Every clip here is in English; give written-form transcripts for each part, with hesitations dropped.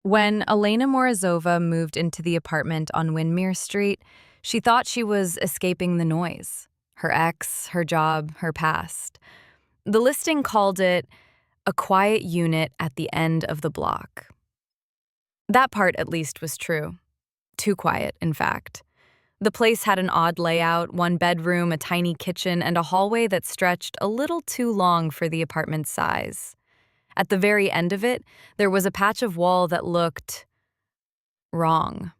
When Elena Morozova moved into the apartment on Windmere Street, she thought she was escaping the noise. Her ex, her job, her past. The listing called it a quiet unit at the end of the block. That part, at least, was true. Too quiet, in fact. The place had an odd layout, one bedroom, a tiny kitchen, and a hallway that stretched a little too long for the apartment's size. At the very end of it, there was a patch of wall that looked wrong.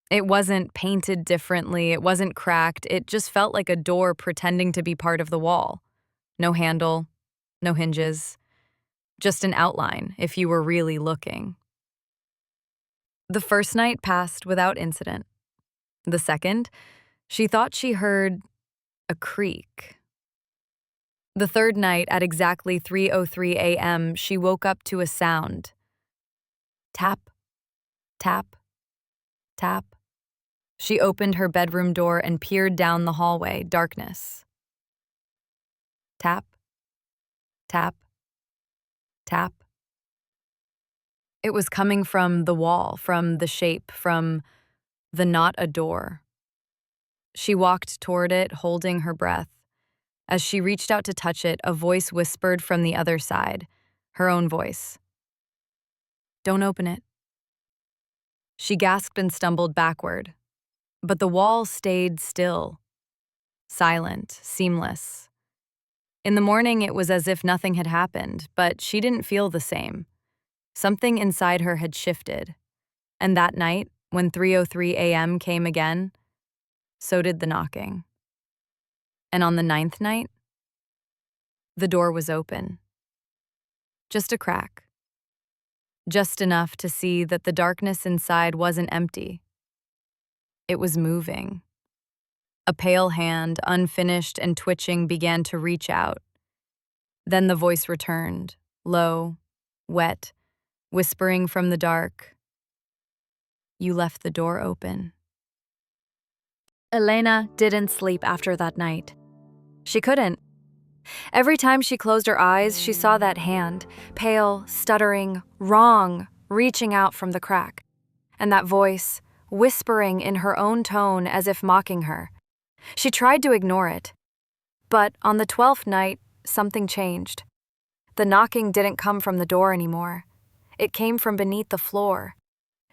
It wasn't painted differently, it wasn't cracked, it just felt like a door pretending to be part of the wall. No handle, no hinges, just an outline if you were really looking. The first night passed without incident. The second, she thought she heard a creak. The third night, at exactly 3:03 a.m., she woke up to a sound. Tap, tap, tap. She opened her bedroom door and peered down the hallway, darkness. Tap, tap, tap. It was coming from the wall, from the shape, from the not a door. She walked toward it, holding her breath. As she reached out to touch it, a voice whispered from the other side, her own voice. Don't open it. She gasped and stumbled backward, but the wall stayed still, silent, seamless. In the morning, it was as if nothing had happened, but she didn't feel the same. Something inside her had shifted, and that night, when 3:03 a.m. came again, so did the knocking. And on the ninth night, the door was open. Just a crack. Just enough to see that the darkness inside wasn't empty. It was moving. A pale hand, unfinished and twitching, began to reach out. Then the voice returned, low, wet, whispering from the dark. You left the door open. Elena didn't sleep after that night. She couldn't. Every time she closed her eyes, she saw that hand, pale, stuttering, wrong, reaching out from the crack. And that voice, whispering in her own tone as if mocking her. She tried to ignore it. But on the 12th night, something changed. The knocking didn't come from the door anymore. It came from beneath the floor.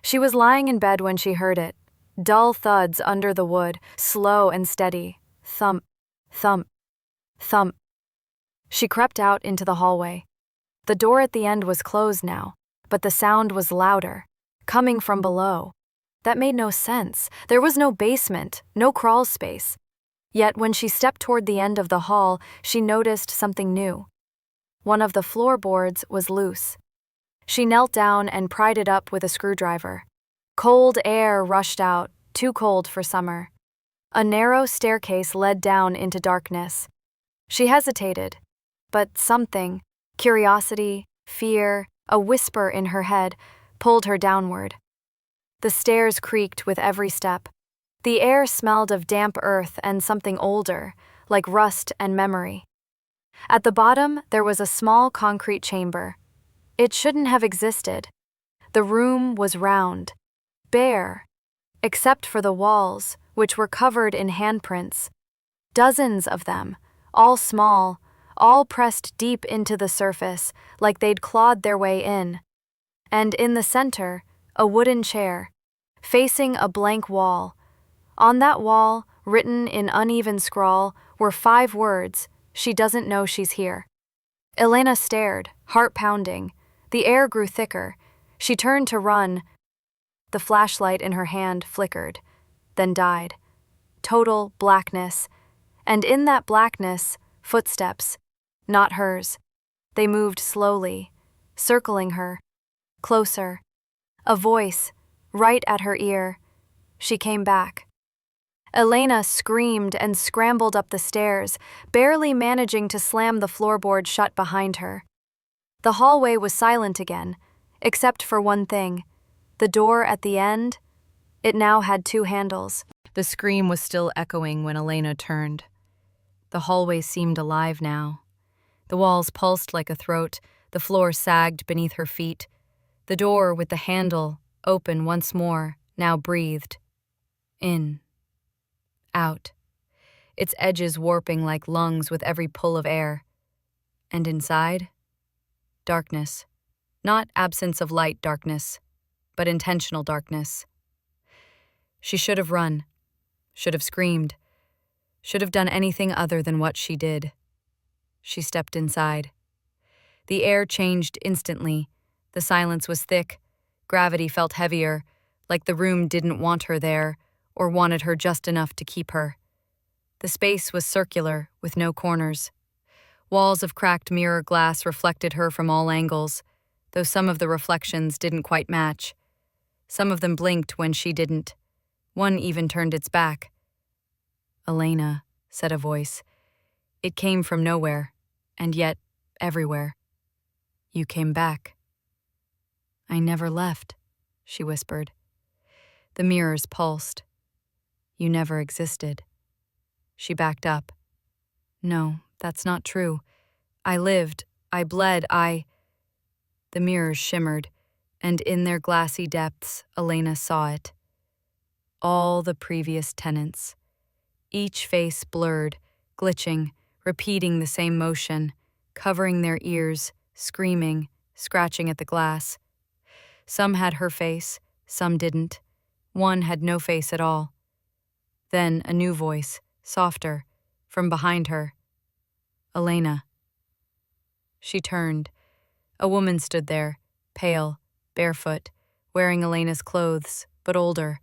She was lying in bed when she heard it. Dull thuds under the wood, slow and steady. Thump, thump, thump. She crept out into the hallway. The door at the end was closed now, but the sound was louder, coming from below. That made no sense. There was no basement, no crawl space. Yet when she stepped toward the end of the hall, she noticed something new. One of the floorboards was loose. She knelt down and pried it up with a screwdriver. Cold air rushed out, too cold for summer. A narrow staircase led down into darkness. She hesitated, but something, curiosity, fear, a whisper in her head, pulled her downward. The stairs creaked with every step. The air smelled of damp earth and something older, like rust and memory. At the bottom, there was a small concrete chamber. It shouldn't have existed. The room was round, bare, except for the walls, which were covered in handprints. Dozens of them, all small, all pressed deep into the surface, like they'd clawed their way in. And in the center, a wooden chair, facing a blank wall. On that wall, written in uneven scrawl, were 5 words, "She doesn't know she's here." Elena stared, heart pounding. The air grew thicker. She turned to run. The flashlight in her hand flickered, then died. Total blackness. And in that blackness, footsteps. Not hers. They moved slowly, circling her. Closer. A voice, right at her ear. She came back. Elena screamed and scrambled up the stairs, barely managing to slam the floorboard shut behind her. The hallway was silent again, except for one thing. The door at the end, it now had 2 handles. The scream was still echoing when Elena turned. The hallway seemed alive now. The walls pulsed like a throat, the floor sagged beneath her feet. The door with the handle open once more now breathed. In. Out. Its edges warping like lungs with every pull of air. And inside? Darkness. Not absence of light darkness, but intentional darkness. She should have run, should have screamed, should have done anything other than what she did. She stepped inside. The air changed instantly. The silence was thick. Gravity felt heavier, like the room didn't want her there, or wanted her just enough to keep her. The space was circular, with no corners. Walls of cracked mirror glass reflected her from all angles, though some of the reflections didn't quite match. Some of them blinked when she didn't. One even turned its back. "Elena," said a voice. It came from nowhere, and yet everywhere. "You came back." "I never left," she whispered. The mirrors pulsed. "You never existed." She backed up. "No, that's not true. I lived, I bled, The mirrors shimmered, and in their glassy depths, Elena saw it. All the previous tenants. Each face blurred, glitching, repeating the same motion, covering their ears, screaming, scratching at the glass. Some had her face, some didn't. One had no face at all. Then a new voice, softer, from behind her. "Elena." She turned. A woman stood there, pale, barefoot, wearing Elena's clothes, but older,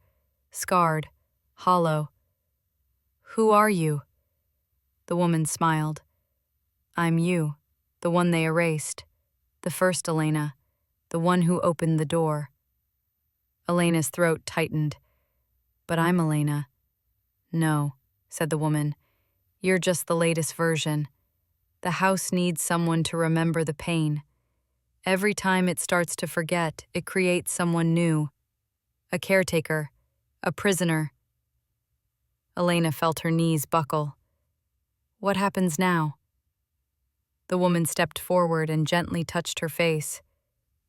scarred, hollow. "Who are you?" The woman smiled. "I'm you, the one they erased. The first Elena, the one who opened the door." Elena's throat tightened. "But I'm Elena." "No," said the woman. "You're just the latest version. The house needs someone to remember the pain. Every time it starts to forget, it creates someone new. A caretaker, a prisoner." Elena felt her knees buckle. "What happens now?" The woman stepped forward and gently touched her face.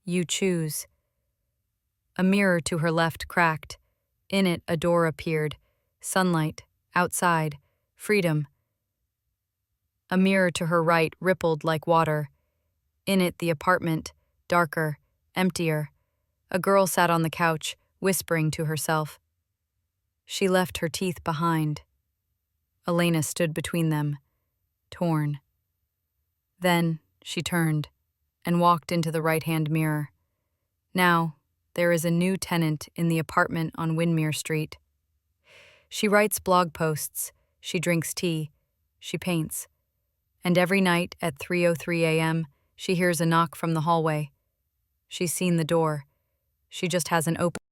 "You choose." A mirror to her left cracked. In it, a door appeared. Sunlight, outside, freedom. A mirror to her right rippled like water. In it, the apartment, darker, emptier. A girl sat on the couch, whispering to herself. She left her teeth behind. Elena stood between them, torn. Then she turned and walked into the right-hand mirror. Now, there is a new tenant in the apartment on Windmere Street. She writes blog posts, she drinks tea, she paints. And every night at 3:03 a.m., she hears a knock from the hallway. She's seen the door. She just hasn't opened